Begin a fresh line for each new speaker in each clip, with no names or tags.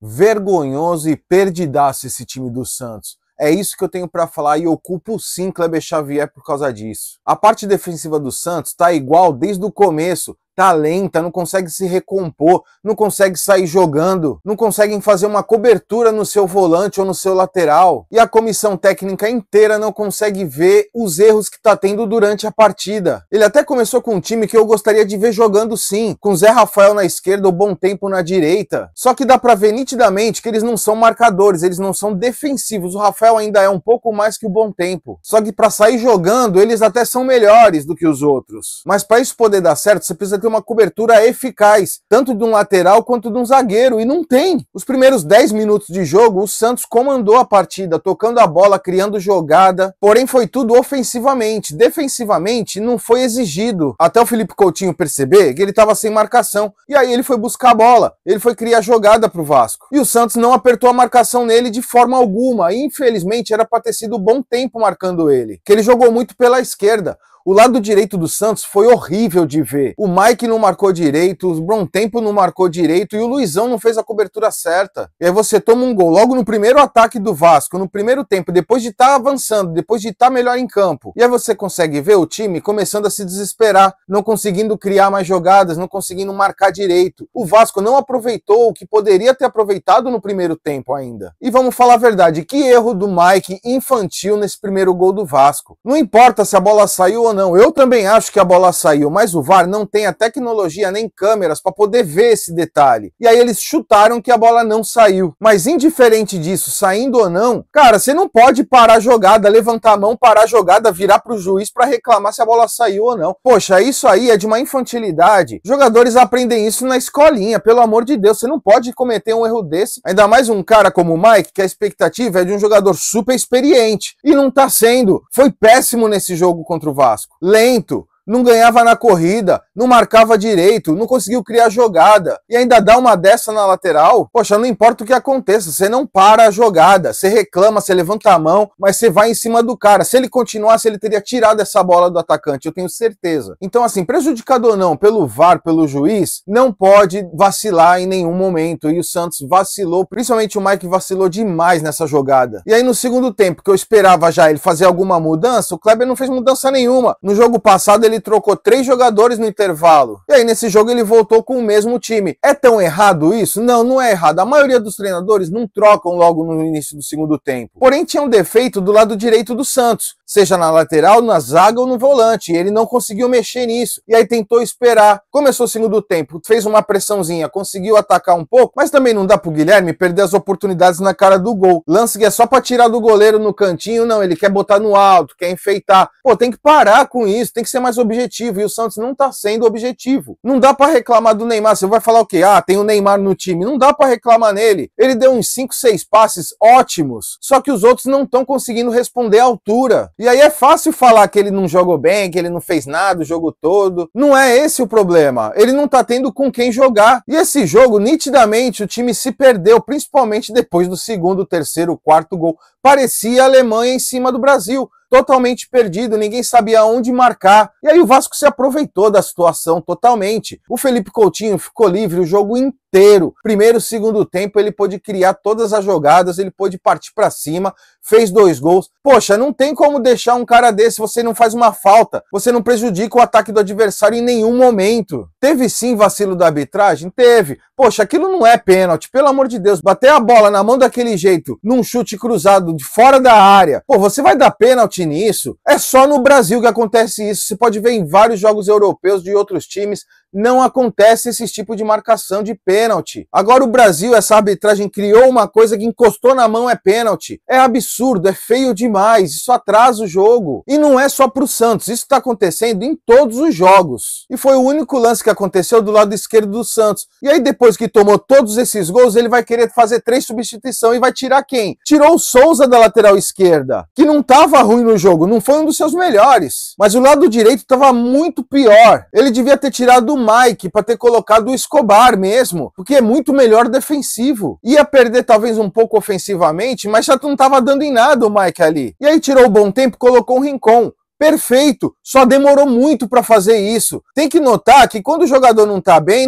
Vergonhoso e perdidaço esse time do Santos. É isso que eu tenho pra falar e eu culpo sim Kleber Xavier por causa disso. A parte defensiva do Santos tá igual desde o começo. Tá lenta, não consegue se recompor, não consegue sair jogando, não conseguem fazer uma cobertura no seu volante ou no seu lateral. E a comissão técnica inteira não consegue ver os erros que tá tendo durante a partida. Ele até começou com um time que eu gostaria de ver jogando sim, com Zé Rafael na esquerda, o Bom Tempo na direita. Só que dá pra ver nitidamente que eles não são marcadores, eles não são defensivos. O Rafael ainda é um pouco mais que o Bom Tempo. Só que pra sair jogando, eles até são melhores do que os outros. Mas pra isso poder dar certo, você precisa ter uma cobertura eficaz, tanto de um lateral quanto de um zagueiro, e não tem. Os primeiros 10 minutos de jogo, o Santos comandou a partida, tocando a bola, criando jogada, porém foi tudo ofensivamente. Defensivamente não foi exigido. Até o Felipe Coutinho perceber que ele estava sem marcação, e aí ele foi buscar a bola, ele foi criar jogada pro Vasco. E o Santos não apertou a marcação nele de forma alguma, e infelizmente era para ter sido Bom Tempo marcando ele, que ele jogou muito pela esquerda. O lado direito do Santos foi horrível de ver. O Mike não marcou direito, o Bom Tempo não marcou direito e o Luizão não fez a cobertura certa. E aí você toma um gol logo no primeiro ataque do Vasco, no primeiro tempo, depois de estar avançando, depois de estar melhor em campo. E aí você consegue ver o time começando a se desesperar, não conseguindo criar mais jogadas, não conseguindo marcar direito. O Vasco não aproveitou o que poderia ter aproveitado no primeiro tempo ainda. E vamos falar a verdade, que erro do Mike infantil nesse primeiro gol do Vasco. Não importa se a bola saiu ou não, eu também acho que a bola saiu, mas o VAR não tem a tecnologia nem câmeras para poder ver esse detalhe. E aí eles chutaram que a bola não saiu. Mas indiferente disso, saindo ou não, cara, você não pode parar a jogada, levantar a mão, parar a jogada, virar pro juiz para reclamar se a bola saiu ou não. Poxa, isso aí é de uma infantilidade. Jogadores aprendem isso na escolinha, pelo amor de Deus, você não pode cometer um erro desse. Ainda mais um cara como o Mike, que a expectativa é de um jogador super experiente. E não tá sendo. Foi péssimo nesse jogo contra o Vasco. Lento, não ganhava na corrida, não marcava direito, não conseguiu criar jogada e ainda dá uma dessa na lateral. Poxa, não importa o que aconteça, você não para a jogada, você reclama, você levanta a mão, mas você vai em cima do cara. Se ele continuasse, ele teria tirado essa bola do atacante, eu tenho certeza. Então assim, prejudicado ou não pelo VAR, pelo juiz, não pode vacilar em nenhum momento, e o Santos vacilou, principalmente o Mike vacilou demais nessa jogada. E aí no segundo tempo, que eu esperava já ele fazer alguma mudança, o Kleber não fez mudança nenhuma. No jogo passado ele trocou 3 jogadores no intervalo. E aí nesse jogo ele voltou com o mesmo time. É tão errado isso? Não, não é errado. A maioria dos treinadores não trocam logo no início do segundo tempo. Porém tinha um defeito do lado direito do Santos, seja na lateral, na zaga ou no volante. E ele não conseguiu mexer nisso. E aí tentou esperar. Começou o segundo tempo, fez uma pressãozinha, conseguiu atacar um pouco, mas também não dá pro Guilherme perder as oportunidades na cara do gol. Lance que é só pra tirar do goleiro no cantinho, não, ele quer botar no alto, quer enfeitar. Pô, tem que parar com isso, tem que ser mais objetivo, e o Santos não tá sendo objetivo. Não dá pra reclamar do Neymar, você vai falar o quê? Ah, tem o Neymar no time, não dá pra reclamar nele. Ele deu uns 5, 6 passes ótimos, só que os outros não estão conseguindo responder à altura. E aí é fácil falar que ele não jogou bem, que ele não fez nada o jogo todo. Não é esse o problema, ele não tá tendo com quem jogar. E esse jogo, nitidamente, o time se perdeu, principalmente depois do segundo, terceiro, quarto gol. Parecia a Alemanha em cima do Brasil. Totalmente perdido, ninguém sabia onde marcar. E aí o Vasco se aproveitou da situação totalmente. O Felipe Coutinho ficou livre o jogo inteiro. Primeiro, segundo tempo, ele pôde criar todas as jogadas, ele pôde partir para cima, fez 2 gols. Poxa, não tem como deixar um cara desse, você não faz uma falta, você não prejudica o ataque do adversário em nenhum momento. Teve sim vacilo da arbitragem? Teve. Poxa, aquilo não é pênalti, pelo amor de Deus. Bater a bola na mão daquele jeito, num chute cruzado de fora da área. Pô, você vai dar pênalti nisso? É só no Brasil que acontece isso. Você pode ver em vários jogos europeus de outros times, não acontece esse tipo de marcação de pênalti. Agora o Brasil, essa arbitragem criou uma coisa que encostou na mão é pênalti. É absurdo, é feio demais, isso atrasa o jogo. E não é só pro Santos, isso tá acontecendo em todos os jogos. E foi o único lance que aconteceu do lado esquerdo do Santos. E aí depois que tomou todos esses gols, ele vai querer fazer 3 substituições e vai tirar quem? Tirou o Souza da lateral esquerda, que não tava ruim no jogo, não foi um dos seus melhores. Mas o lado direito tava muito pior. Ele devia ter tirado o Mike para ter colocado o Escobar mesmo, porque é muito melhor defensivo. Ia perder talvez um pouco ofensivamente, mas já não estava dando em nada o Mike ali. E aí tirou o Bom Tempo, colocou o Rincon. Perfeito, só demorou muito para fazer isso. Tem que notar que quando o jogador não tá bem,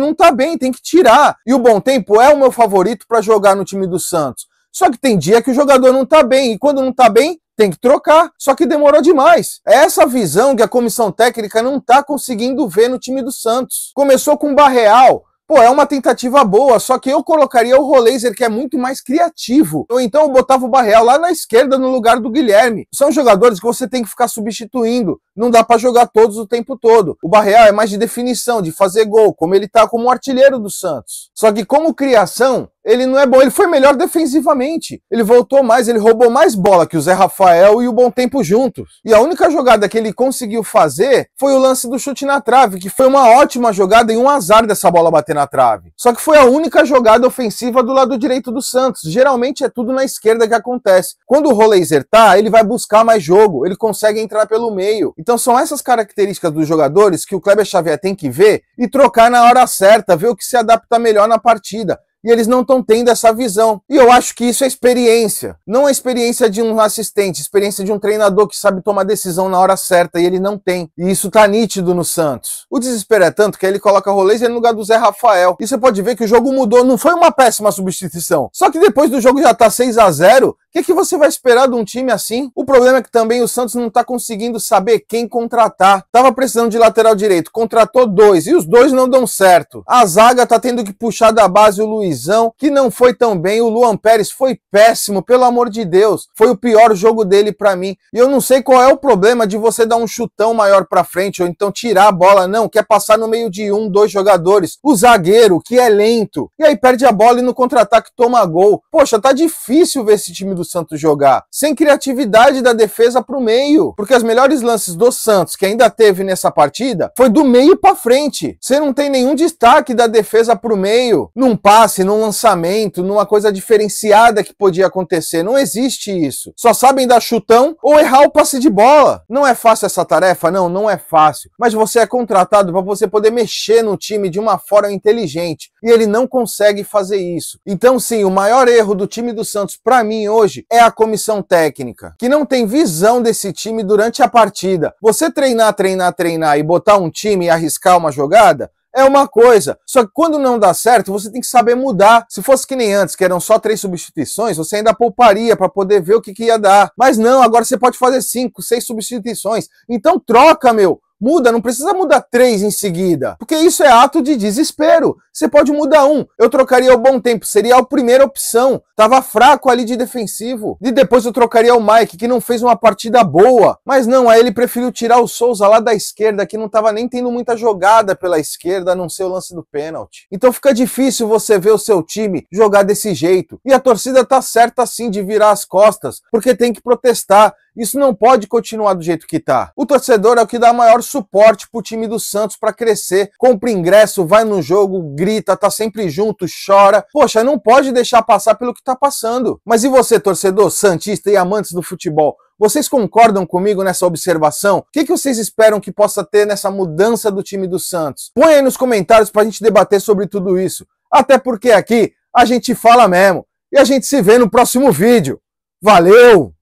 tem que tirar. E o Bom Tempo é o meu favorito para jogar no time do Santos. Só que tem dia que o jogador não tá bem, e quando não tá bem, tem que trocar, só que demorou demais. É essa visão que a comissão técnica não tá conseguindo ver no time do Santos. Começou com o Barreal. Pô, é uma tentativa boa, só que eu colocaria o Roleiser, que é muito mais criativo. Ou então eu botava o Barreal lá na esquerda, no lugar do Guilherme. São jogadores que você tem que ficar substituindo. Não dá pra jogar todos o tempo todo. O Barreal é mais de definição, de fazer gol, como ele tá como artilheiro do Santos. Só que como criação, ele não é bom, ele foi melhor defensivamente. Ele voltou mais, ele roubou mais bola que o Zé Rafael e o Bom Tempo juntos. E a única jogada que ele conseguiu fazer foi o lance do chute na trave, que foi uma ótima jogada e um azar dessa bola bater na trave. Só que foi a única jogada ofensiva do lado direito do Santos. Geralmente é tudo na esquerda que acontece. Quando o Roleiser tá, ele vai buscar mais jogo, ele consegue entrar pelo meio. Então são essas características dos jogadores que o Kleber Xavier tem que ver e trocar na hora certa, ver o que se adapta melhor na partida. E eles não estão tendo essa visão. E eu acho que isso é experiência. Não a experiência de um assistente, experiência de um treinador que sabe tomar decisão na hora certa, e ele não tem. E isso tá nítido no Santos. O desespero é tanto que ele coloca Roleiser no lugar do Zé Rafael. E você pode ver que o jogo mudou, não foi uma péssima substituição. Só que depois do jogo já tá 6-0, o que você vai esperar de um time assim? O problema é que também o Santos não tá conseguindo saber quem contratar. Tava precisando de lateral direito, contratou 2, e os 2 não dão certo. A zaga tá tendo que puxar da base o Luizão, que não foi tão bem. O Luan Pérez foi péssimo, pelo amor de Deus. Foi o pior jogo dele pra mim. E eu não sei qual é o problema de você dar um chutão maior pra frente, ou então tirar a bola. Não, quer passar no meio de 2 jogadores. O zagueiro, que é lento, e aí perde a bola e no contra-ataque toma gol. Poxa, tá difícil ver esse time do Santos jogar. Sem criatividade da defesa pro meio. Porque as melhores lances do Santos, que ainda teve nessa partida, foi do meio pra frente. Você não tem nenhum destaque da defesa pro meio. Num passe, num lançamento, numa coisa diferenciada que podia acontecer. Não existe isso. Só sabem dar chutão ou errar o passe de bola. Não é fácil essa tarefa? Não, não é fácil. Mas você é contratado para você poder mexer no time de uma forma inteligente. E ele não consegue fazer isso. Então sim, o maior erro do time do Santos para mim hoje é a comissão técnica, que não tem visão desse time durante a partida. Você treinar e botar um time e arriscar uma jogada é uma coisa, só que quando não dá certo, você tem que saber mudar. Se fosse que nem antes, que eram só 3 substituições, você ainda pouparia para poder ver o que ia dar. Mas não, agora você pode fazer 5, 6 substituições. Então troca, meu. Muda, não precisa mudar 3 em seguida, porque isso é ato de desespero. Você pode mudar 1. Eu trocaria o Bom Tempo, seria a primeira opção. Tava fraco ali de defensivo. E depois eu trocaria o Mike, que não fez uma partida boa. Mas não, aí ele preferiu tirar o Souza lá da esquerda, que não tava nem tendo muita jogada pela esquerda, a não ser o lance do pênalti. Então fica difícil você ver o seu time jogar desse jeito. E a torcida tá certa sim de virar as costas, porque tem que protestar. Isso não pode continuar do jeito que tá. O torcedor é o que dá maior suporte pro time do Santos para crescer. Compra ingresso, vai no jogo, grita, tá sempre junto, chora. Poxa, não pode deixar passar pelo que tá passando. Mas e você, torcedor, santista e amantes do futebol? Vocês concordam comigo nessa observação? O que vocês esperam que possa ter nessa mudança do time do Santos? Põe aí nos comentários pra gente debater sobre tudo isso. Até porque aqui a gente fala mesmo. E a gente se vê no próximo vídeo. Valeu!